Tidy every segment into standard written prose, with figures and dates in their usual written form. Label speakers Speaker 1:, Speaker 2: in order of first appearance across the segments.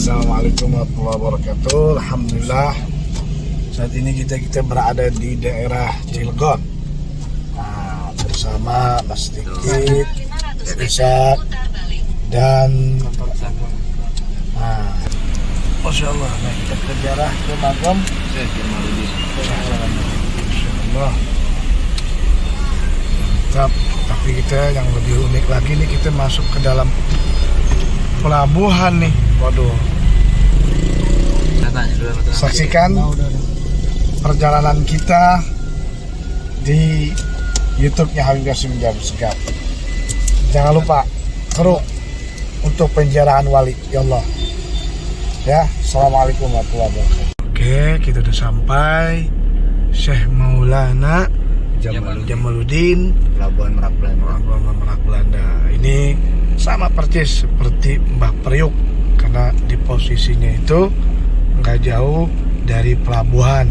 Speaker 1: Assalamualaikum warahmatullahi wabarakatuh. Alhamdulillah, saat ini kita berada di daerah Cilegon, bersama Mas Dikit, Ishak, dan Masya Allah. Nah, kita ke ziarah ke makam Insyaallah. Mantap. Tapi kita yang lebih unik lagi nih, kita masuk ke dalam pelabuhan nih. Waduh. Saksikan perjalanan kita di YouTube-nya Habib Qasim Jabir Segaf. Jangan lupa keruk untuk penziarahan wali ya Allah. Ya, assalamualaikum warahmatullahi wabarakatuh. Oke, kita udah sampai Syekh Maulana Jamaluddin, Pelabuhan Merak Belanda. Ini sama persis seperti Mbah Priuk, karena di posisinya itu nggak jauh dari pelabuhan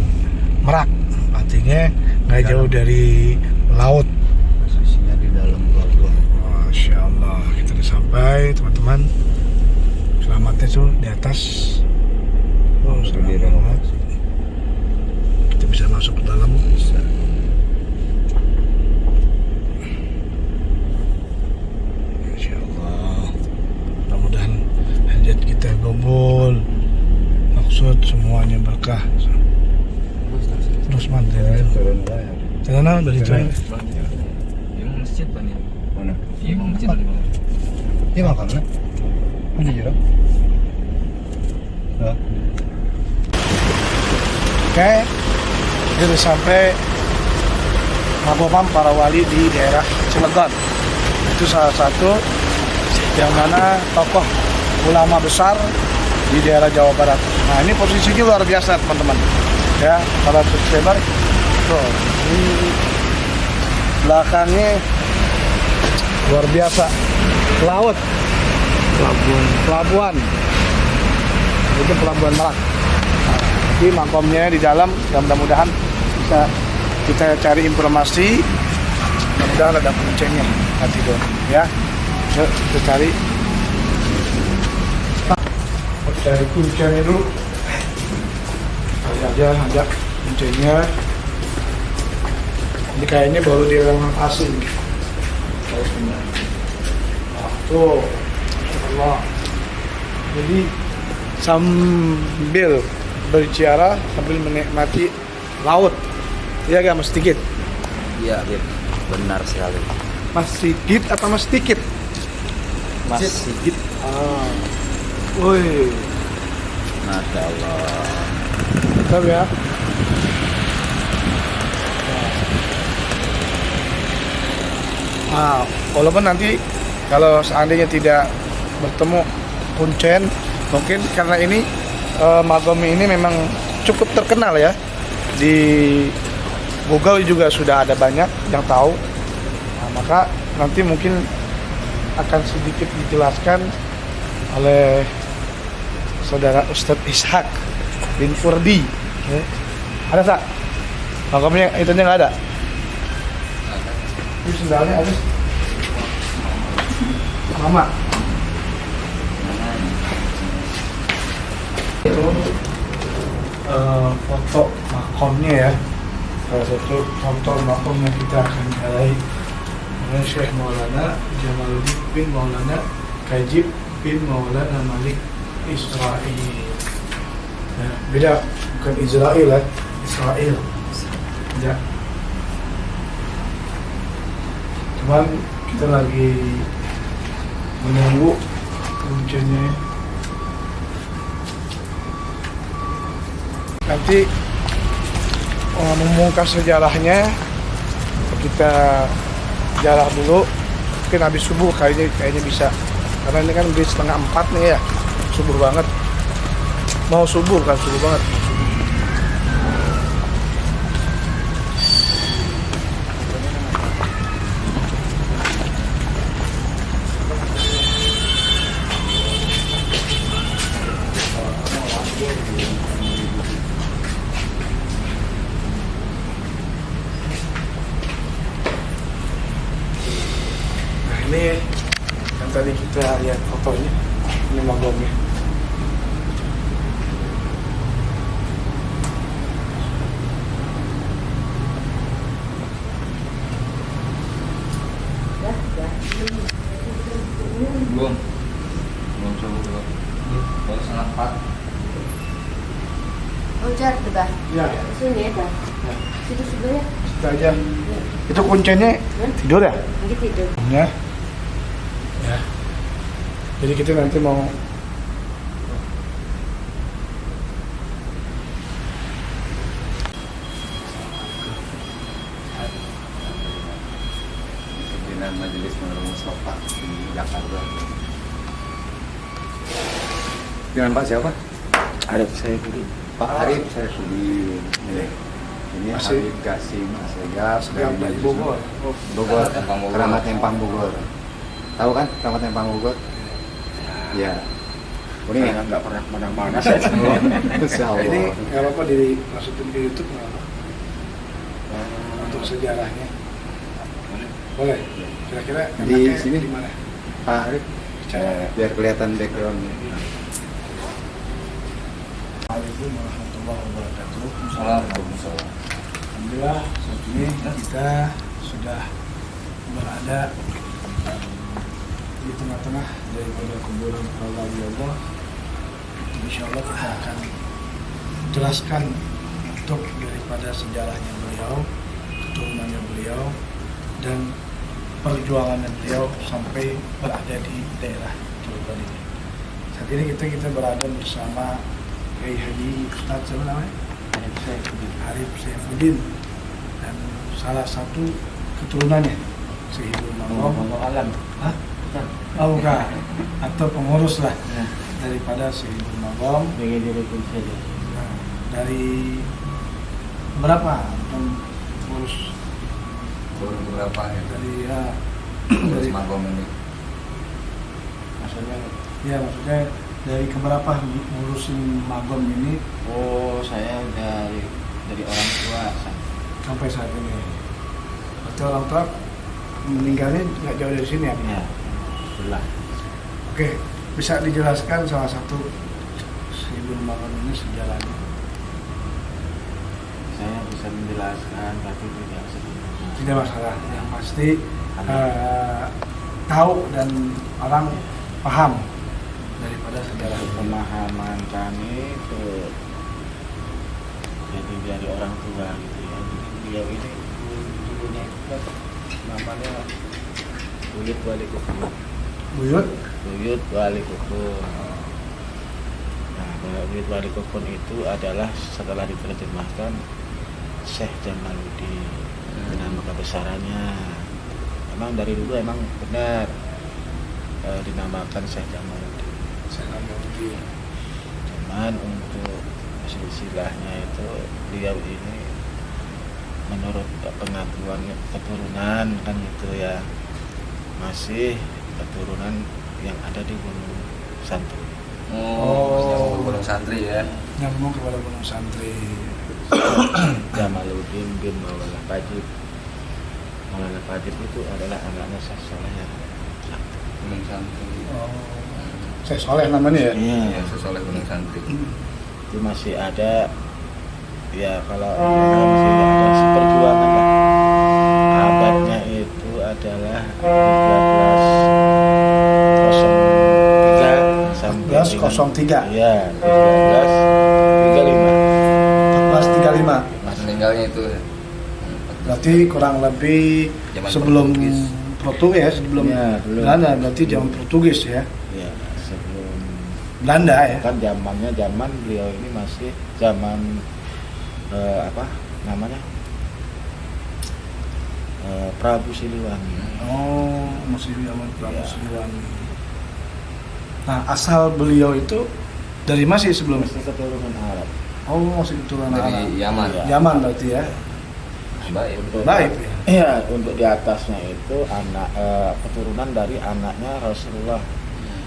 Speaker 1: Merak, artinya nggak jauh dari laut.
Speaker 2: Posisinya di dalam pelabuhan.
Speaker 1: Masya Allah, kita udah sampai teman-teman. Selamatnya tuh di atas.
Speaker 2: Sudah direnovasi.
Speaker 1: Kita bisa masuk ke dalam.
Speaker 2: Bisa.
Speaker 1: Kita gobol, maksud semuanya berkah. Terus mantel. Turun dari itu.
Speaker 3: Ini masjid pan ya?
Speaker 2: Mana?
Speaker 3: Iya, masjid ada.
Speaker 2: Ini makamnya. Mana jero?
Speaker 1: Oke, kita sampai Makomam para wali di daerah Cilegon. Itu salah satu yang mana tokoh ulama besar di daerah Jawa Barat. Nah, ini posisinya luar biasa teman-teman. Ya, kalau subscriber tuh, ini belakangnya luar biasa. Laut, pelabuhan. Itu pelabuhan Merak. Nah, jadi makomnya di dalam, dan mudah-mudahan bisa kita cari informasi. Mudah-mudahan ada kuncinya nanti dong, ya. Yuk, kita cari. Cari kuncinya dulu. Cari aja ada kuncinya. Ini kayaknya baru direnovasi. Nah, tuh, Allah. Jadi sambil berziarah sambil menikmati laut. Iya gak Mas Dikit?
Speaker 2: Iya, benar sekali.
Speaker 1: Mas Sigit atau Mas Dikit?
Speaker 2: Mas Sigit.
Speaker 1: Woi.
Speaker 2: Masya Allah.
Speaker 1: Mantap ya. Nah, walaupun nanti kalau seandainya tidak bertemu kuncen, mungkin karena ini makam ini memang cukup terkenal ya. Di Google juga sudah ada banyak yang tahu. Nah, maka nanti mungkin akan sedikit dijelaskan oleh Saudara Ustadz Ishak bin Furdi. Ada tak? Makamnya itunya nggak ada? Ini sendalnya ada. Mama. Itu foto makamnya ya. Salah satu foto makam yang kita akan ziarahi dengan Syekh Maulana Jamaluddin bin Maulana Kajib bin Maulana Malik Israel. Ya, beda, bukan Israel ya, Israel. Ya. Cuman kita lagi menunggu kuncinya. Nanti memungkas sejarahnya kita jarak dulu. Mungkin habis subuh kayaknya bisa. Karena ini kan udah 3:30 nih ya. Subuh banget. Mau subuh kan, subuh banget. Nah, ini yang tadi kita lihat fotonya, ini magamnya.
Speaker 2: dulu. Baru setengah 4.
Speaker 4: Oh, jar tuh, Bah.
Speaker 1: Ya,
Speaker 4: Sini ya, Bah. Situ sebelah ya.
Speaker 1: itu aja. Itu kuncinya tidur ya?
Speaker 4: Nanti tidur.
Speaker 1: Ya. Ya. Jadi kita nanti mau
Speaker 2: Pimpinan Majelis Nurul Mustafa di Jakarta. Dengan Pak siapa?
Speaker 3: Arif saya dulu.
Speaker 2: Pak Arif Saifuddin. Ini
Speaker 1: Masih-
Speaker 2: Habib Qasim Asegaf
Speaker 1: yang
Speaker 2: dari Majelis
Speaker 1: Bogor.
Speaker 2: Bogor,
Speaker 3: Empang Bogor.
Speaker 2: Keramat Empang Bogor. Tahu kan Keramat Empang Bogor? Ya. Kuning ya?
Speaker 3: Nggak pernah kemana-mana saya.
Speaker 2: Insya Allah.
Speaker 1: Ini nggak apa-apa dimasukin ke YouTube nggak apa-apa. Untuk sejarahnya. Boleh. Kira-kira
Speaker 2: Di
Speaker 1: enaknya
Speaker 2: sini?
Speaker 1: di mana?
Speaker 2: Pak Arif, biar kelihatan backgroundnya.
Speaker 1: Assalamualaikum warahmatullahi wabarakatuh.
Speaker 3: Waalaikumsalam.
Speaker 1: Alhamdulillah saat ini kita sudah berada di tengah-tengah daripada kuburan para wali Allah. Insya Allah kita akan jelaskan untuk daripada sejarahnya beliau, keturunannya beliau, dan perjuangannya beliau sampai berada di daerah Cirebon ini. Saat ini kita berada bersama Kiai Haji Ustadz siapa namanya? Arif Saifuddin dan salah satu keturunannya Sehibul Magom.
Speaker 3: Alam.
Speaker 1: Hah? Oh bukan, atau pengurus lah daripada Sehibul Magom.
Speaker 3: saja.
Speaker 1: Nah, dari berapa pengurus
Speaker 2: Baru berapa ya?
Speaker 1: dari
Speaker 2: Terus
Speaker 1: dari
Speaker 2: Magom ini.
Speaker 3: Maksudnya,
Speaker 1: maksudnya dari keberapa ngurusin Magom ini
Speaker 3: oh saya dari orang tua.
Speaker 1: sampai saat ini? Berarti orang tua meninggalnya nggak jauh dari sini ya?
Speaker 3: Ya, sebelah.
Speaker 1: Oke, bisa dijelaskan salah satu Sehibul Magom ini sejarahnya?
Speaker 3: Saya bisa menjelaskan tapi tidak sebelum.
Speaker 1: Tidak masalah, yang pasti tahu dan orang paham daripada sejarah ini.
Speaker 3: Pemahaman kami itu jadi dari orang tua gitu ya. Jadi beliau ini dulunya namanya Buyut Wali Kukun.
Speaker 1: Buyut?
Speaker 3: Buyut Wali Kukun. Nah, Buyut Wali Kukun itu adalah setelah diterjemahkan Syekh Jamaluddin nama kebesarannya. Emang dari dulu emang benar dinamakan Syekh Jamaluddin. Cuman untuk silsilahnya itu beliau ini menurut pengakuan keturunan kan gitu ya, masih keturunan yang ada di Gunung Santri.
Speaker 2: Oh, Gunung Santri ya.
Speaker 1: Nyambung kepada Gunung Santri.
Speaker 3: Jamaluddin bin Maulana Fajib. Maulana Fajib itu adalah anaknya Syekh Soleh yang
Speaker 2: Gunung Santri.
Speaker 1: Oh, saya Soleh namanya ya?
Speaker 3: iya,
Speaker 2: Ya, sesoleh Gunung Santri.
Speaker 3: itu masih ada ya, kalau masih ada seperjuangan lah. Abadnya itu adalah 1403 sampai
Speaker 1: 1403.
Speaker 3: Iya, 1435.
Speaker 1: 1435.
Speaker 2: Mas meninggalnya itu ya.
Speaker 1: Berarti kurang lebih
Speaker 2: Zaman
Speaker 1: sebelum
Speaker 2: Portugis.
Speaker 1: Portugis, sebelum
Speaker 3: Ya, belum.
Speaker 1: Belanda, berarti zaman Portugis ya?
Speaker 3: Ya, sebelum
Speaker 1: Belanda ya?
Speaker 3: kan zamannya zaman beliau ini masih zaman apa namanya, Prabu Siliwangi.
Speaker 1: Oh, masih zaman Prabu
Speaker 3: Ya.
Speaker 1: Siliwangi. Nah, asal beliau itu dari masih sebelum?
Speaker 3: Masih keturunan Arab.
Speaker 1: Oh, masih keturunan Arab.
Speaker 2: Dari Yaman.
Speaker 3: Iya.
Speaker 1: Yaman berarti ya?
Speaker 2: Baik.
Speaker 3: Untuk
Speaker 1: Baik ya?
Speaker 3: Iya, untuk di atasnya itu anak keturunan dari anaknya Rasulullah,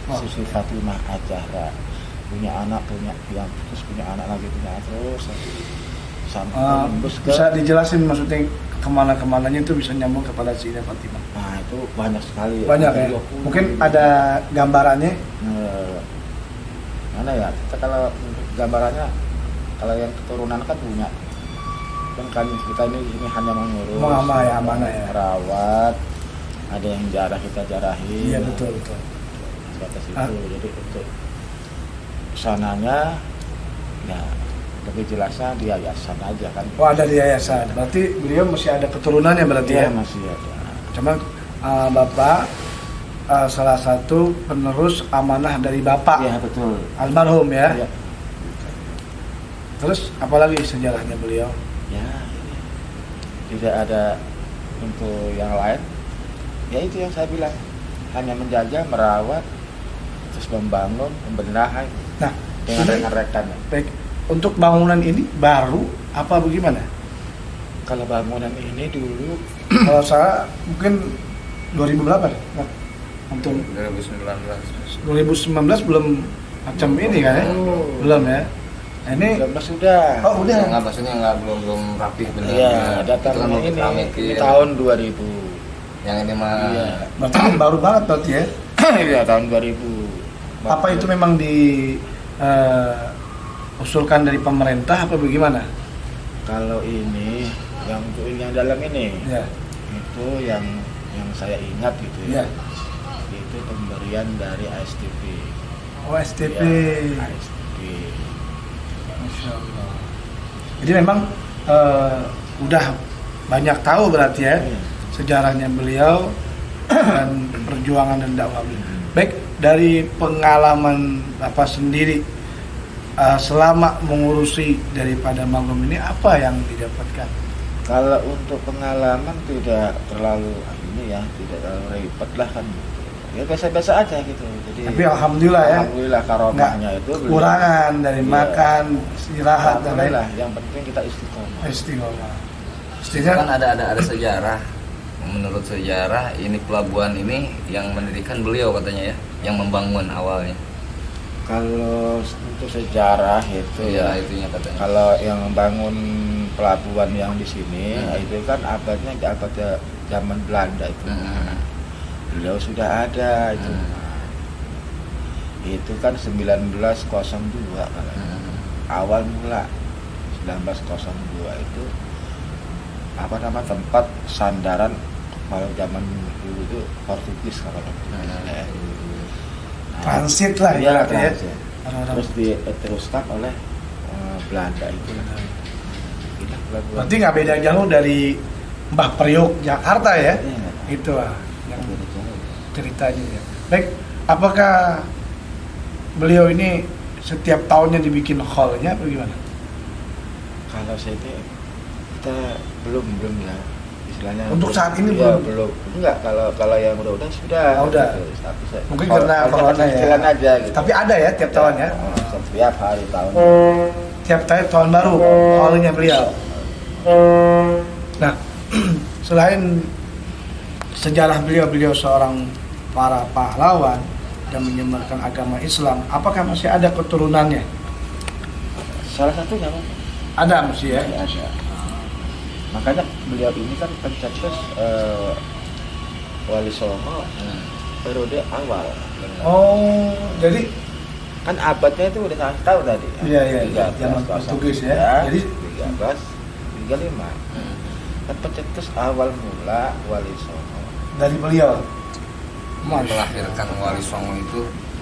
Speaker 1: Oh.
Speaker 3: Siti Fatimah Azhara. Punya anak, punya yang terus punya anak lagi, punya anak terus sampai tembus ke.
Speaker 1: Bisa dijelasin maksudnya kemana-kemananya itu bisa nyambung kepada Sayyidah Fatimah?
Speaker 3: Nah, itu banyak sekali.
Speaker 1: Banyak ya?
Speaker 3: 20.
Speaker 1: Mungkin ada gambarannya?
Speaker 3: Mana ya? Kita kalau untuk gambarannya, kalau yang keturunan kan punya. Kan kita ini hanya mengurus.
Speaker 1: Amanah ya.
Speaker 3: Merawat. Ada yang jarah kita jarahin.
Speaker 1: Iya betul.
Speaker 3: sebatas itu.
Speaker 1: Ah.
Speaker 3: Jadi untuk sananya ya lebih jelasnya di yayasan aja kan.
Speaker 1: Oh, ada di yayasan. Berarti beliau masih ada keturunannya berarti
Speaker 3: Iya,
Speaker 1: ya?
Speaker 3: masih ada.
Speaker 1: Cuman Bapak salah satu penerus amanah dari Bapak
Speaker 3: Iya betul.
Speaker 1: almarhum ya.
Speaker 3: Iya.
Speaker 1: Terus apalagi sejarahnya beliau?
Speaker 3: Ya tidak ada untuk yang lain. Ya itu yang saya bilang, hanya menjaga, merawat, terus membangun, membenahi
Speaker 1: Nah,
Speaker 3: dengan
Speaker 1: ini
Speaker 3: rekan-rekan.
Speaker 1: baik, untuk bangunan ini baru apa bagaimana?
Speaker 3: Kalau bangunan ini dulu
Speaker 1: Kalau saya mungkin 2008. Nah, untuk 2019 belum macam ini kan ya?
Speaker 3: Oh.
Speaker 1: Belum ya? Nah, ini
Speaker 3: sudah.
Speaker 1: oh udah.
Speaker 2: Nggak, maksudnya nggak belum rapih benar.
Speaker 3: Iya,
Speaker 2: Itu kan
Speaker 3: datangnya
Speaker 2: mau
Speaker 3: ini
Speaker 2: keramikin.
Speaker 3: tahun 2000.
Speaker 2: Yang ini mah
Speaker 3: Iya.
Speaker 1: Berarti ini baru banget berarti ya?
Speaker 3: Iya, tahun 2000.
Speaker 1: Apa itu memang di usulkan dari pemerintah apa bagaimana?
Speaker 3: Kalau ini yang untuk yang dalam ini
Speaker 1: Ya,
Speaker 3: itu yang saya ingat gitu
Speaker 1: ya.
Speaker 3: ya. Itu pemberian dari ASTP.
Speaker 1: Oh, STP.
Speaker 3: Ya, ASTP.
Speaker 1: Masya Allah. Jadi memang udah banyak tahu berarti ya
Speaker 3: Iya.
Speaker 1: sejarahnya beliau dan perjuangan dan dakwah beliau. Baik, dari pengalaman Bapak sendiri selama mengurusi daripada Magom ini apa yang didapatkan?
Speaker 3: Kalau untuk pengalaman tidak terlalu ini ya, tidak terlalu ribet lah kan. Ya biasa-biasa aja gitu. Jadi
Speaker 1: Tapi alhamdulillah ya,
Speaker 3: alhamdulillah karomahnya itu beliau-
Speaker 1: kurangan dari
Speaker 3: Iya.
Speaker 1: makan, istirahat dan lain.
Speaker 3: Alhamdulillah, yang penting kita istiqomah.
Speaker 1: Istiqomah.
Speaker 2: kan
Speaker 1: Istiqomah.
Speaker 2: ada sejarah. Menurut sejarah ini pelabuhan ini yang mendirikan beliau katanya ya, yang membangun awalnya.
Speaker 3: Kalau untuk sejarah itu
Speaker 2: Iya,
Speaker 3: ya,
Speaker 2: itunya katanya.
Speaker 3: kalau yang membangun pelabuhan yang di sini
Speaker 2: Hmm.
Speaker 3: itu kan abadnya zaman Belanda itu.
Speaker 2: Hmm.
Speaker 3: Beliau sudah ada itu. Itu kan 1902 kalau awal mula 1902 itu apa nama tempat sandaran kalau zaman dulu itu Portugis kalau Nah,
Speaker 1: Transit lah
Speaker 3: ya,
Speaker 1: ibaratnya ya.
Speaker 3: transit.
Speaker 1: Orang-orang.
Speaker 3: Terus diteruskan oleh Belanda itu. Inilah pelabuhan.
Speaker 1: Berarti nggak beda jauh dari Mbah Priok Jakarta ya?
Speaker 3: Iya.
Speaker 1: Itu lah yang
Speaker 3: Nggak beda jauh.
Speaker 1: ceritanya ya. Baik, apakah beliau ini setiap tahunnya dibikin hall-nya apa gimana?
Speaker 3: Kalau saya ini kita belum ya istilahnya.
Speaker 1: Untuk saat ini
Speaker 3: ya,
Speaker 1: belum?
Speaker 3: Enggak, kalau yang udah sudah.
Speaker 1: Oh, udah.
Speaker 3: Gitu. Tapi
Speaker 1: Mungkin karena corona ya.
Speaker 3: Jalan aja gitu.
Speaker 1: Tapi ada ya tiap tahun ya?
Speaker 3: Setiap hari tahun.
Speaker 1: Tiap tahun baru hall-nya beliau. Nah, selain sejarah beliau seorang para pahlawan dan menyebarkan agama Islam, apakah masih ada keturunannya?
Speaker 3: Salah satunya Pak.
Speaker 1: Ada masih ya?
Speaker 3: Ada. Makanya beliau ini kan pencetus Wali Songo periode awal.
Speaker 1: Oh, jadi
Speaker 3: Kan abadnya itu udah saya tahu tadi.
Speaker 1: Iya,
Speaker 3: 13,
Speaker 1: zaman
Speaker 3: 03,
Speaker 1: Portugis ya. Jadi
Speaker 3: 1335. Kan pencetus awal mula Wali Songo.
Speaker 1: dari beliau. Masya
Speaker 2: Melahirkan Wali Songo itu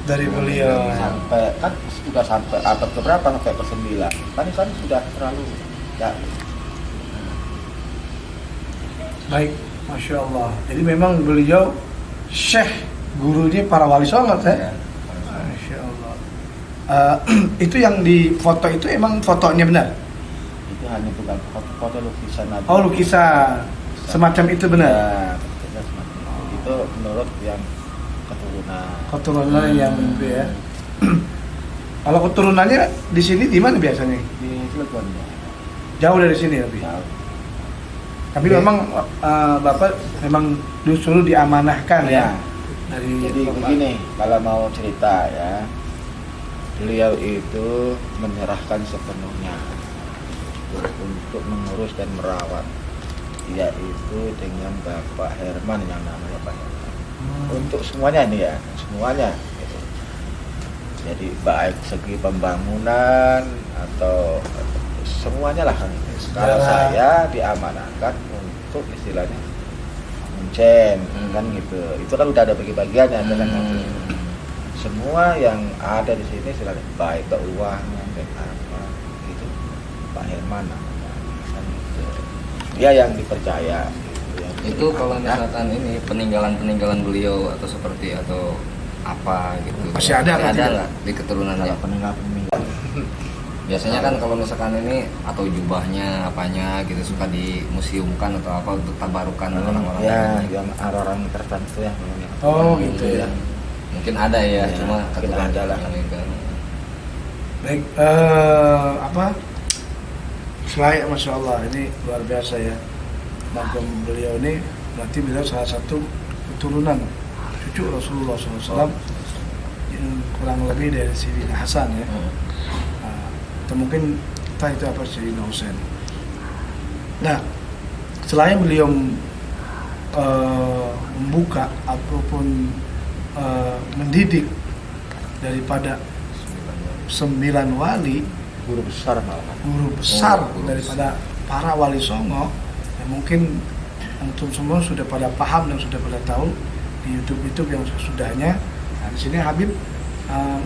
Speaker 1: dari beliau.
Speaker 3: Sampai kan sudah sampai abad keberapa, sampai ke-9. Kan sudah terlalu ya.
Speaker 1: Baik, Masya Allah. Jadi memang beliau syekh gurunya para wali songo ya. Masya Allah. Itu yang di foto itu emang fotonya benar?
Speaker 3: Itu hanya bukan foto lukisan aja.
Speaker 1: Oh, lukisan semacam itu benar?
Speaker 3: Ya, lukisan semacam itu. Itu menurut yang keturunan.
Speaker 1: Keturunan yang itu ya. Kalau keturunannya di sini di mana biasanya?
Speaker 3: Di Cilegon ya.
Speaker 1: Jauh dari sini lebih.
Speaker 3: Jauh.
Speaker 1: Tapi memang Bapak memang disuruh diamanahkan ya. Dari
Speaker 3: Jadi
Speaker 1: Bapak.
Speaker 3: begini, kalau mau cerita ya, beliau itu menyerahkan sepenuhnya untuk mengurus dan merawat, yaitu dengan Bapak Herman yang namanya Pak Herman. Untuk semuanya nih ya, semuanya. Gitu. Jadi baik segi pembangunan atau semuanya lah kan. Kalau saya diamanahkan untuk istilahnya muncen kan gitu. Itu kan udah ada bagi-bagiannya kan. semua yang ada di sini silakan, baik keuangan baik apa itu Pak Herman namanya. Kan itu. Dia yang dipercaya gitu, yang
Speaker 2: Itu kalau
Speaker 3: dipercaya.
Speaker 2: misalkan ini peninggalan beliau atau seperti atau apa gitu.
Speaker 1: Masih ada apa tidak?
Speaker 2: nggak di keturunannya?
Speaker 3: Kalau peninggalan
Speaker 2: Biasanya kan kalau misalkan ini atau jubahnya apanya gitu suka dimuseumkan atau apa untuk tabarukan orang-orang
Speaker 3: ya
Speaker 2: lain.
Speaker 3: yang orang tertentu ya namanya.
Speaker 1: Oh, gitu ya.
Speaker 2: Mungkin ada ya,
Speaker 3: Ya,
Speaker 2: cuma
Speaker 3: mungkin
Speaker 2: keturunan
Speaker 3: ada lah.
Speaker 2: yang enggak.
Speaker 1: Baik, apa? Selain Masya Allah, ini luar biasa ya. Magam beliau ini berarti beliau salah satu keturunan cucu Rasulullah SAW yang kurang lebih dari Sayyidina Hasan ya. Atau mungkin entah itu apa Sayyidina Husain. Nah, selain beliau membuka ataupun mendidik daripada 9 wali,
Speaker 3: Guru besar malah.
Speaker 1: guru besar
Speaker 2: guru
Speaker 1: daripada para wali songo, yang mungkin antum semua sudah pada paham dan sudah pada tahu di YouTube yang sesudahnya. Nah, di sini Habib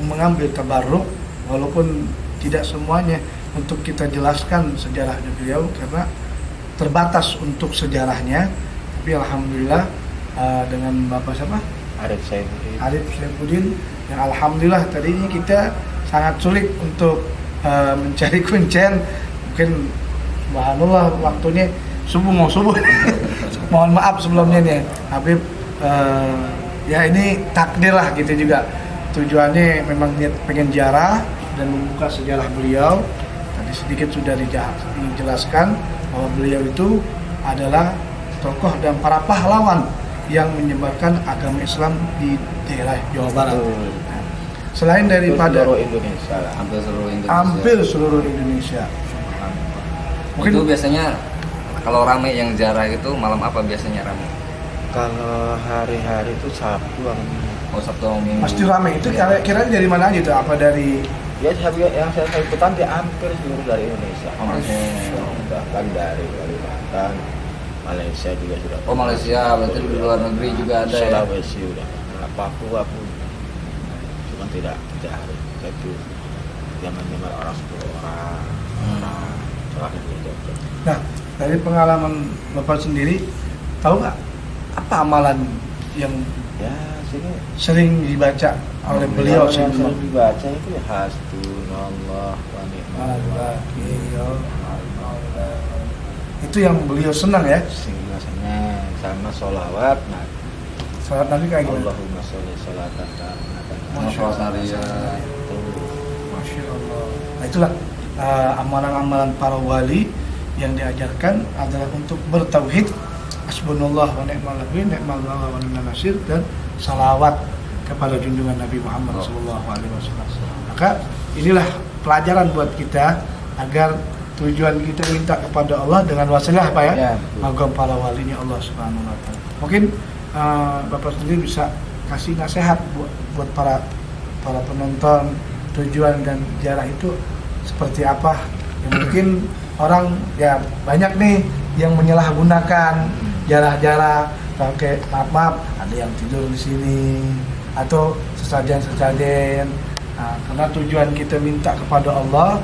Speaker 1: mengambil tabarruk walaupun tidak semuanya untuk kita jelaskan sejarahnya beliau karena terbatas untuk sejarahnya, tapi alhamdulillah dengan Bapak siapa?
Speaker 3: Arif Saifuddin.
Speaker 1: Arif Saifuddin yang alhamdulillah tadinya kita sangat sulit untuk mencari kuncen, mungkin subhanallah waktunya subuh mohon maaf sebelumnya nih Habib, ya ini takdir lah gitu juga, tujuannya memang niat pengen ziarah dan membuka sejarah beliau. Tadi sedikit sudah dijelaskan bahwa beliau itu adalah tokoh dan para pahlawan yang menyebarkan agama Islam di daerah Jawa Barat.
Speaker 3: Betul.
Speaker 1: Selain daripada
Speaker 3: Seluruh Indonesia lah.
Speaker 2: Hampir seluruh Indonesia.
Speaker 1: Mungkin
Speaker 2: Itu biasanya kalau rame yang ziarah itu malam apa biasanya rame?
Speaker 3: Kalau hari-hari itu Sabtu atau Minggu.
Speaker 2: Oh, Sabtu atau Minggu.
Speaker 1: pasti ramai itu kira-kira dari mana aja tuh? Apa dari
Speaker 3: Ya yang saya ikutan dia hampir seluruh dari Indonesia.
Speaker 2: Oh, Malaysia.
Speaker 3: Bahkan dari Kalimantan, Malaysia juga sudah.
Speaker 2: Oh, Malaysia, berarti di luar negeri juga ada ya?
Speaker 3: Sulawesi udah. Papua pun. Cuma tidak harus itu yang menyemar orang sepuluh orang. Terakhir itu.
Speaker 1: Nah, dari pengalaman Bapak sendiri, tahu nggak apa amalan yang
Speaker 3: Ya sini
Speaker 1: sering dibaca oleh beliau
Speaker 3: yang
Speaker 1: sebelum
Speaker 3: sering dibaca itu ya hasbunallah wa ni'mal wakil.
Speaker 1: itu yang beliau senang ya,
Speaker 3: Biasanya sama sholawat, nah
Speaker 1: salat Nabi kayak gimana?
Speaker 3: Allahumma sholli sholatan kamilatan.
Speaker 1: Masya Allah.
Speaker 3: Itu
Speaker 1: Masya Allah. Nah itulah amalan-amalan para wali yang diajarkan adalah untuk bertauhid, hasbunallah wa ni'mal wakil, ni'mal mawla wa ni'mal nasir, dan salawat kepada junjungan Nabi Muhammad SAW. Maka inilah pelajaran buat kita agar tujuan kita minta kepada Allah dengan wasilah apa ya?
Speaker 3: Ya,
Speaker 1: Magam para walinya Allah Subhanahu wa taala. Mungkin Bapak sendiri bisa kasih nasihat buat para penonton, tujuan dan ziarah itu seperti apa? Ya, mungkin orang ya banyak nih yang menyalahgunakan ziarah-ziarah, pakai maaf ada yang tidur di sini atau sesajen. Nah, karena tujuan kita minta kepada Allah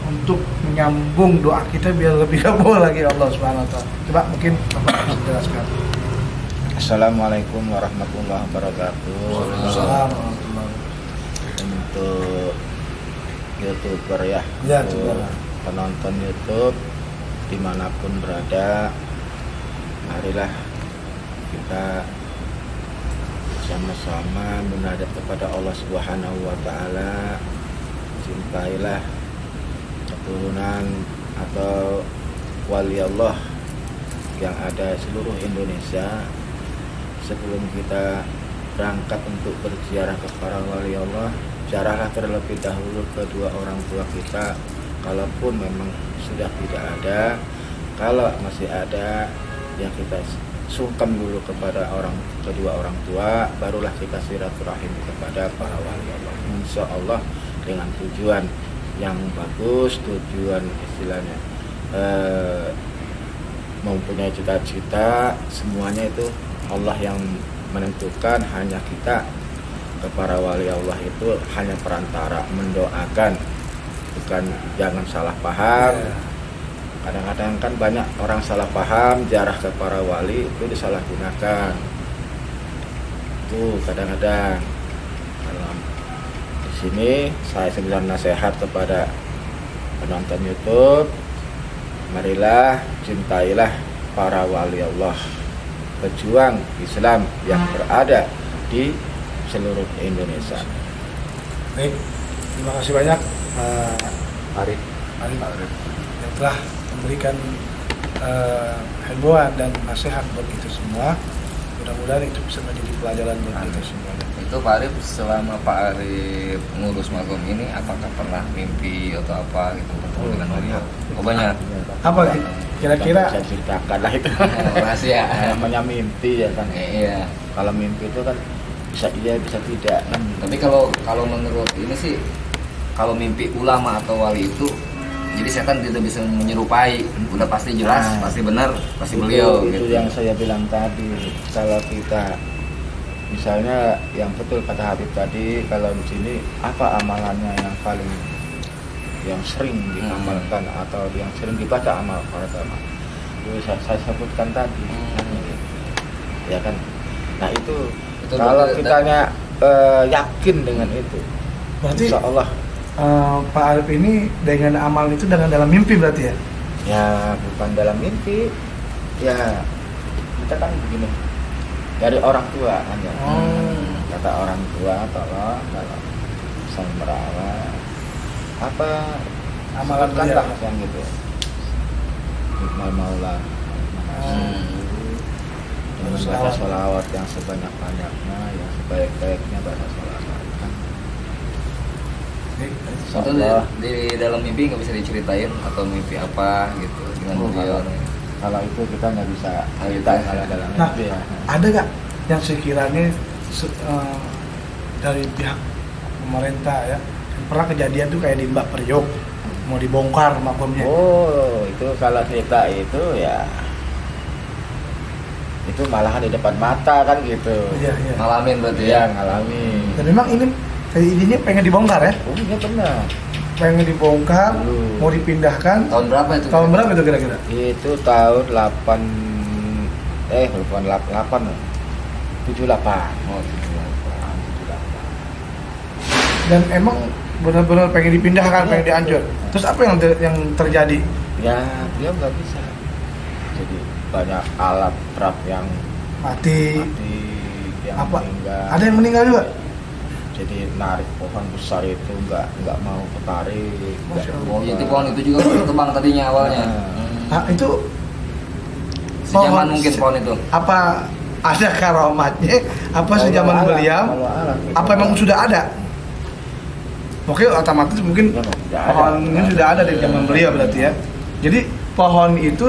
Speaker 1: untuk menyambung doa kita biar lebih kabul lagi Allah Subhanahu wa taala. Coba mungkin Bapak bisa jelaskan.
Speaker 3: Assalamualaikum warahmatullahi wabarakatuh.
Speaker 1: Assalamualaikum.
Speaker 3: Untuk YouTuber ya,
Speaker 1: Ya,
Speaker 3: untuk
Speaker 1: coba.
Speaker 3: penonton YouTube dimanapun berada, marilah kita sama-sama menghadap kepada Allah Subhanahu wa taala. Cintailah keturunan atau wali Allah yang ada seluruh Indonesia. Sebelum kita berangkat untuk berziarah ke para wali Allah, ziarahlah terlebih dahulu kedua orang tua kita. Kalaupun memang sudah tidak ada, kalau masih ada, ya kita sungkem dulu kepada kedua orang tua, barulah kita silaturahim kepada para wali Allah. Insya Allah dengan tujuan yang bagus, tujuan istilahnya mempunyai cita-cita, semuanya itu Allah yang menentukan, hanya kita ke para wali Allah itu hanya perantara, mendoakan, bukan, jangan salah paham. Kadang-kadang kan banyak orang salah paham, ziarah ke para wali itu disalahgunakan. Itu kadang-kadang. Dalam di sini saya sembilan nasihat kepada penonton YouTube, marilah cintailah para wali Allah, pejuang Islam yang berada di seluruh Indonesia.
Speaker 1: Baik, terima kasih banyak
Speaker 3: Arif.
Speaker 1: Arif yang telah memberikan himbauan dan nasihat buat kita semua. Mudah-mudahan itu bisa menjadi pelajaran buat kita semua.
Speaker 2: Itu Pak Arif, selama Pak Arif ngurus magom ini, apakah pernah mimpi atau apa gitu bertemu dengan beliau? Oh banyak.
Speaker 1: Apa kira-kira?
Speaker 3: Saya ceritakan lah itu.
Speaker 2: Rahasia.
Speaker 3: Namanya mimpi ya kan.
Speaker 2: Iya.
Speaker 3: Kalau mimpi itu kan bisa iya bisa tidak kan.
Speaker 2: Tapi kalau menurut ini sih, kalau mimpi ulama atau wali itu, jadi setan tidak bisa menyerupai, udah pasti jelas, pasti benar, pasti beliau.
Speaker 3: Itu
Speaker 2: Gitu.
Speaker 3: yang saya bilang tadi. Kalau kita misalnya yang betul kata Habib tadi, kalau di sini apa amalannya yang paling yang sering diamalkan atau yang sering dibaca amal pertama, itu saya sebutkan tadi. Ya kan. Nah itu kalau kitanya yakin dengan itu,
Speaker 1: Berarti
Speaker 3: insya Allah.
Speaker 1: Pak Arif ini dengan amal itu dengan dalam mimpi berarti ya?
Speaker 3: Ya bukan dalam mimpi, ya kita kan begini dari orang tua kan ya. Kata orang tua tolong kalau bisa merawat apa
Speaker 1: Amalan
Speaker 3: kan
Speaker 1: beliau.
Speaker 3: lah yang gitu. Hikmah Maula. Dan baca sholawat yang sebanyak-banyaknya, yang sebaik-baiknya baca sholawat.
Speaker 2: Atau di dalam mimpi nggak bisa diceritain atau mimpi apa gitu dengan beliau.
Speaker 3: Kalau itu kita nggak bisa cerita kalau dalam
Speaker 1: Nah,
Speaker 3: mimpi ya.
Speaker 1: ada nggak yang sekiranya dari pihak pemerintah ya pernah kejadian tuh kayak di Mbak Priok mau dibongkar makomnya?
Speaker 3: Oh, itu kalau cerita itu ya itu malahan di depan mata kan gitu.
Speaker 1: Iya, iya.
Speaker 2: Ngalamin berarti ya.
Speaker 3: Dia ngalami.
Speaker 1: Dan memang ini idenya pengen dibongkar ya?
Speaker 3: Oh iya benar.
Speaker 1: Pengen dibongkar,
Speaker 3: Dulu.
Speaker 1: mau dipindahkan.
Speaker 2: Tahun berapa itu?
Speaker 1: Tahun berapa itu kira-kira?
Speaker 3: Itu tahun bukan 8 78.
Speaker 2: Oh, 78.
Speaker 1: Dan emang benar-benar pengen dipindahkan, pengen dihancur. Terus apa yang terjadi?
Speaker 3: Ya dia nggak bisa. Jadi banyak alat trap yang
Speaker 1: Mati.
Speaker 3: yang
Speaker 1: Apa?
Speaker 3: meninggal.
Speaker 1: Ada yang meninggal juga?
Speaker 3: Jadi narik pohon besar itu nggak mau ketarik.
Speaker 1: Masya Allah.
Speaker 2: Oh, jadi pohon itu juga berkembang tadinya awalnya.
Speaker 1: Nah, itu
Speaker 2: Sejaman
Speaker 1: pohon-
Speaker 2: mungkin pohon itu.
Speaker 1: apa ada karamatnya? Apa sejaman
Speaker 3: Kalau
Speaker 1: beliau?
Speaker 3: alat,
Speaker 1: Apa emang sudah ada? Oke, otomatis mungkin
Speaker 3: Ya, sudah ada.
Speaker 1: pohonnya sudah ada di zaman beliau berarti ya. Jadi pohon itu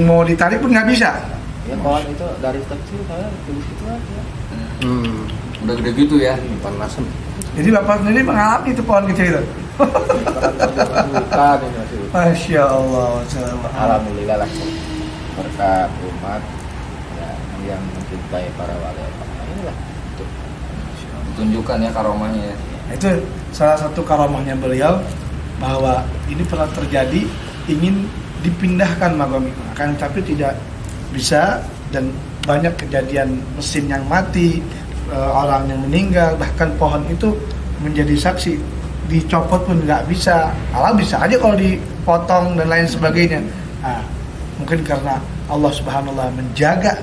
Speaker 1: mau ditarik pun nggak bisa.
Speaker 3: Ya pohon itu dari kecil saya tulis itu aja.
Speaker 2: Udah gede gitu ya.
Speaker 3: Panasan.
Speaker 1: Jadi bapak sendiri mengalami itu pohon kecil itu.
Speaker 3: Bukan ini masih.
Speaker 1: Masya Allah.
Speaker 3: Alhamdulillah lah berkat umat ya, yang mencintai para wali Allah. Inilah itu.
Speaker 2: Ditunjukkan ya karomahnya ya.
Speaker 1: Itu salah satu karomahnya beliau bahwa ini pernah terjadi ingin dipindahkan magam itu akan tapi tidak bisa dan banyak kejadian mesin yang mati, orang yang meninggal, bahkan pohon itu menjadi saksi dicopot pun nggak bisa, malah bisa aja kalau dipotong dan lain sebagainya. Nah, mungkin karena Allah Subhanahu wa Ta'ala menjaga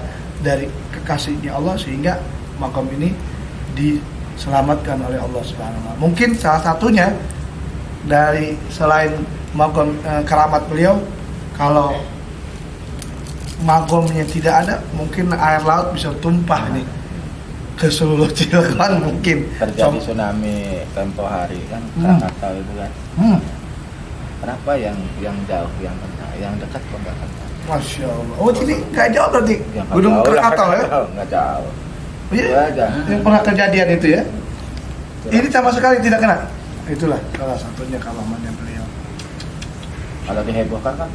Speaker 1: dari kekasihnya Allah sehingga makam ini diselamatkan oleh Allah Subhanahu wa Ta'ala. Mungkin salah satunya dari selain makam keramat beliau, kalau makomnya tidak ada, mungkin air laut bisa tumpah nih ke seluruh Cilegon mungkin.
Speaker 3: Terjadi tsunami tempo hari kan Krakatau itu kan. Kenapa yang jauh yang kena, yang dekat kok nggak kena?
Speaker 1: Masya Allah. Oh jadi nggak jauh berarti
Speaker 3: Yang nggak
Speaker 1: Gunung
Speaker 3: jauh lah,
Speaker 1: Krakatau ya?
Speaker 3: Nggak jauh.
Speaker 1: Iya.
Speaker 3: Itu aja.
Speaker 1: Yang pernah kejadian itu ya? Ini sama sekali tidak kena. Itulah salah satunya karamatnya beliau.
Speaker 3: Kalau dihebohkan kan,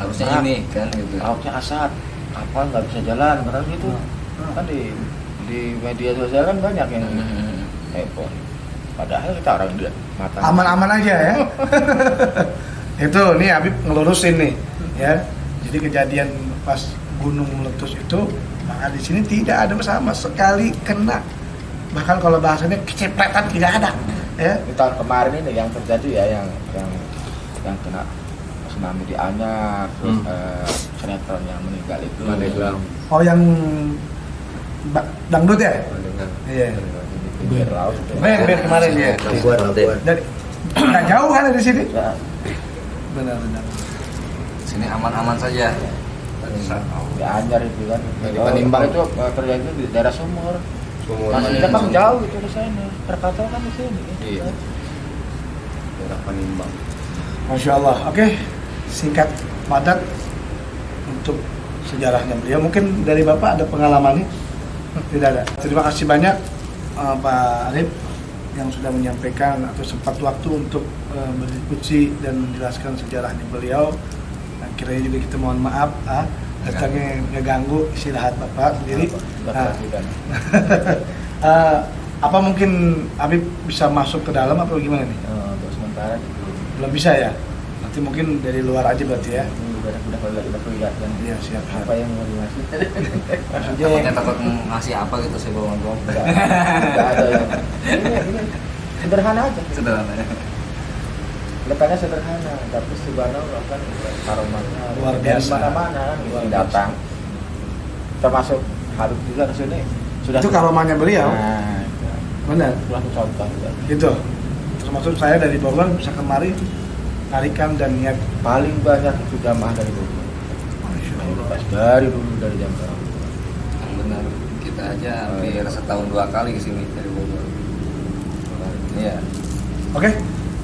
Speaker 2: Harusnya ini kan gitu.
Speaker 3: lautnya asat, kapal nggak bisa jalan, karena gitu kan di media sosial kan banyak yang heboh. Padahal kita orang dia mata
Speaker 1: Aman-aman aja ya. Itu nih Habib ngelurusin nih ya. Jadi kejadian pas gunung meletus itu, maka di sini tidak ada sama sekali kena. Bahkan kalau bahasanya kecepretan tidak ada ya.
Speaker 3: Di tahun kemarin ini yang terjadi ya yang kena tsunami di Anyer, terus sinetron yang meninggal itu.
Speaker 1: Oh yang dangdut ya? Iya.
Speaker 3: Di pinggir laut.
Speaker 1: Ben kemarin ya. Dari nggak jauh kan dari sini?
Speaker 3: Ya,
Speaker 1: Benar-benar.
Speaker 2: Sini aman-aman saja.
Speaker 3: di Anyer itu kan.
Speaker 2: Di Panimbang.
Speaker 3: Itu terjadi di daerah Sumur. Masih kita kan jauh itu di sana. Krakatau kan di sini.
Speaker 2: Iya. Daerah Panimbang.
Speaker 1: Masya Allah. Oke, singkat padat untuk sejarahnya beliau. Mungkin dari Bapak ada pengalamannya? Tidak ada. Terima kasih banyak Pak Arif yang sudah menyampaikan atau sempat waktu untuk berdiskusi dan menjelaskan sejarahnya beliau. Kiranya juga kita mohon maaf datangnya ngeganggu istirahat Bapak sendiri. Apa mungkin Habib bisa masuk ke dalam atau gimana nih?
Speaker 3: Untuk sementara
Speaker 1: Belum bisa ya? Nanti mungkin dari luar aja berarti ya?
Speaker 3: udah kelihatan.
Speaker 1: Iya siap.
Speaker 3: Apa yang mau dimasuk?
Speaker 2: Takutnya takut ngasih apa gitu saya bawa ngomong.
Speaker 3: Enggak ada yang ini sederhana aja.
Speaker 2: Sederhana.
Speaker 3: Letaknya sederhana, tapi subhanallah kan karomahnya
Speaker 1: Luar biasa.
Speaker 3: Mana-mana kan
Speaker 1: Luar
Speaker 3: yang datang. Termasuk Habib juga ke sini.
Speaker 1: Itu karomahnya beliau.
Speaker 3: Nah,
Speaker 1: Benar.
Speaker 3: itu satu contoh juga.
Speaker 1: Itu. Termasuk saya dari Bogor bisa kemari tarikan dan niat.
Speaker 3: Paling banyak itu jamaah dari Bogor.
Speaker 1: Masya Allah.
Speaker 3: Pas dari dulu dari jam berapa?
Speaker 2: Yang benar kita aja hampir setahun 2 kali kesini dari Bogor. Iya.
Speaker 1: Oke,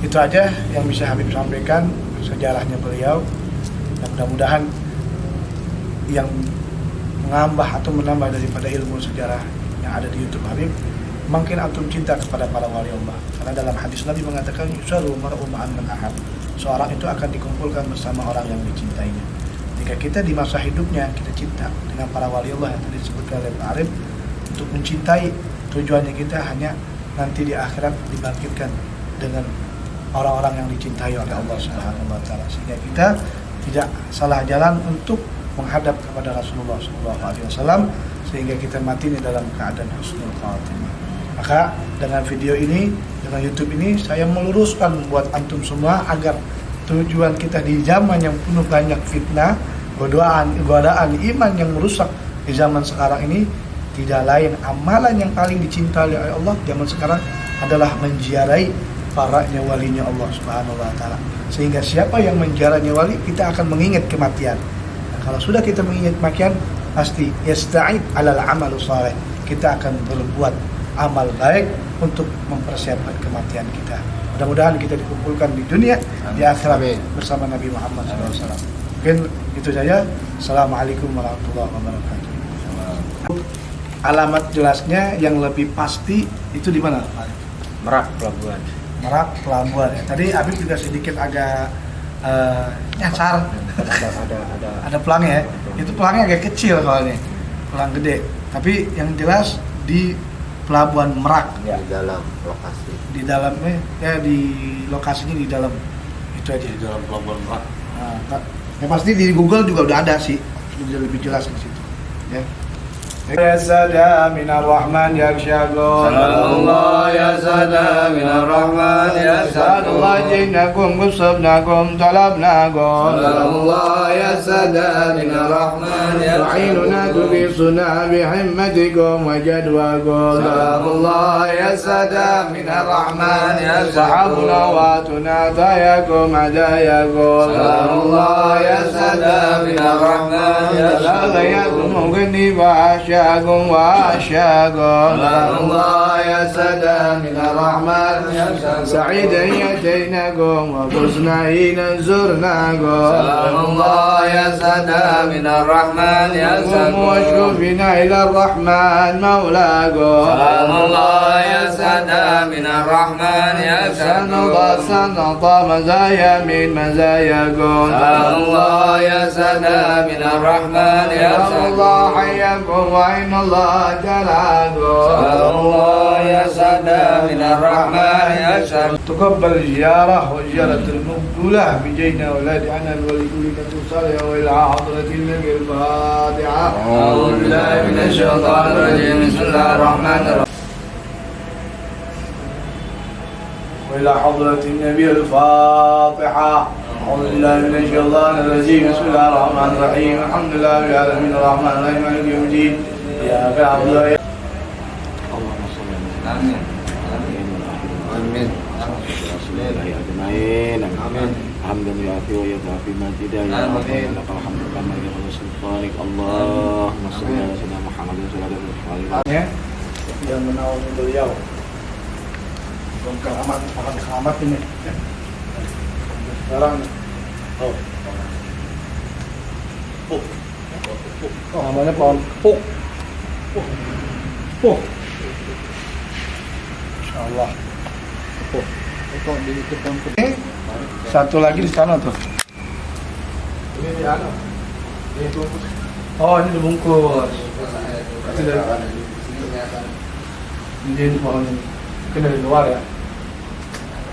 Speaker 1: itu aja yang bisa Habib sampaikan sejarahnya beliau. Dan mudah-mudahan yang menambah atau menambah daripada ilmu sejarah yang ada di YouTube Habib, makin antum cinta kepada para wali Allah. Karena dalam hadis Nabi mengatakan yusaru mar'u ma'an man ahab. Seorang itu akan dikumpulkan bersama orang yang dicintainya. Jika kita di masa hidupnya kita cinta dengan para wali Allah yang tadi disebutkan oleh Pak Arif, untuk mencintai tujuannya kita hanya nanti di akhirat dibangkitkan dengan orang-orang yang dicintai oleh Allah Subhanahu wa taala, sehingga kita tidak salah jalan untuk menghadap kepada Rasulullah SAW, sehingga kita mati di dalam keadaan husnul khatimah. Maka dengan video ini, dengan YouTube ini, saya meluruskan buat antum semua agar tujuan kita di zaman yang penuh banyak fitnah, godaan iman yang merusak di zaman sekarang ini, tidak lain amalan yang paling dicintai oleh Allah zaman sekarang adalah menziarahi para walinya Allah Subhanahu wa taala. Sehingga siapa yang menziarahi wali, kita akan mengingat kematian. Nah, kalau sudah kita mengingat kematian, pasti yasta'id alal amalu saleh. Kita akan berbuat amal baik untuk mempersiapkan kematian kita. Mudah-mudahan kita dikumpulkan di dunia, di akhirat bersama Nabi Muhammad SAW. Mungkin itu saja. Assalamualaikum warahmatullahi wabarakatuh. Alamat jelasnya yang lebih pasti itu di mana, Pak?
Speaker 3: Merak pelabuhan.
Speaker 1: Merak pelabuhan. Tadi Habib juga sedikit agak nyasar. Ada pelangnya ya. Itu pelangnya agak kecil soalnya. Pelang gede. Tapi yang jelas di Pelabuhan Merak.
Speaker 3: Ya, di dalam lokasi.
Speaker 1: Di dalamnya ya, di lokasinya di dalam itu aja. Di
Speaker 5: dalam Pelabuhan Merak.
Speaker 1: Nah, yang pasti di Google juga udah ada sih. Sudah lebih jelas di situ. Ya. Ya sada minar rahman yakshagun.
Speaker 2: Salamullah ya sada minar rahman yakshagun.
Speaker 1: Salamullah jinnakum gusabnakum talabnakum.
Speaker 2: Salamullah ya sada minar rahman
Speaker 1: tu'inuna tugisuna bihimmatikum wa jadwakum.
Speaker 2: Salamullah ya sada minar rahman
Speaker 1: sahabuna wa tunadayakum adayakum.
Speaker 2: Salamullah ya sada minar rahman
Speaker 1: yakshagun. Mungkini wa أشاكم وأشاكم.
Speaker 2: الله يا سلام من الرحمن
Speaker 1: سعيدا يأتيناكم وفزنا حين زرناكم.
Speaker 2: سلام الله يا سلام من الرحمن يا سلام
Speaker 1: واشكفنا إلى الرحمن مولاكم.
Speaker 2: سلام الله يا سلام من الرحمن يا سلام
Speaker 1: سنضى مزايا من مزاياكم.
Speaker 2: سلام الله يا سلام من الرحمن يا سلام
Speaker 1: الله حياكم إن الله تعالى
Speaker 2: الله يسعد من الرحمن يسعد.
Speaker 1: تقبل الزيارة وزيارة المقبولة بجينا أولاد عنا ولكل تصالح وإلى حضرة النبي الفاتحة.
Speaker 2: أعوذ بالله من الشيطان الرجيم. بسم الله الرحمن الرحيم.
Speaker 1: وإلى حضرة النبي الفاتحة. أعوذ بالله من الشيطان الرجيم. بسم الله الرحمن الرحيم. الحمد لله رب العالمين الرحمن الرحيم مالك يوم الدين. إياك نعبد وإياك
Speaker 3: Allahumma shalli ala
Speaker 2: Amin.
Speaker 3: Amin. Amin. Amin. Hamdan yu'afi wa yudafi majidah ya
Speaker 2: Amin.
Speaker 3: Rabbana lakal hamdu kama yaqulu sultanik. Allahumma shalli ala sayyidina Muhammadin sallallahu alaihi wasallam.
Speaker 1: yang menaungi beliau. Keramat, akan keramat ini. Sekarang, oh, namanya pohon puk. Puk. Insyaallah. Puk. Ini satu lagi di sana tuh. Ini di mana? Oh, ini dibungkus. Ini di pohon ini. Mungkin dari luar ya.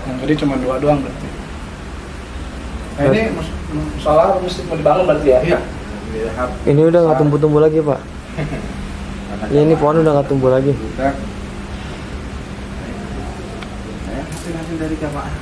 Speaker 1: Yang tadi cuma dua doang berarti. Nah ini musola mesti mau dibangun berarti ya? Iya.
Speaker 5: Ini udah nggak tumbuh-tumbuh lagi, Pak. Ya, ini pohon udah nggak tumbuh lagi.
Speaker 3: Hasil dari jamaah.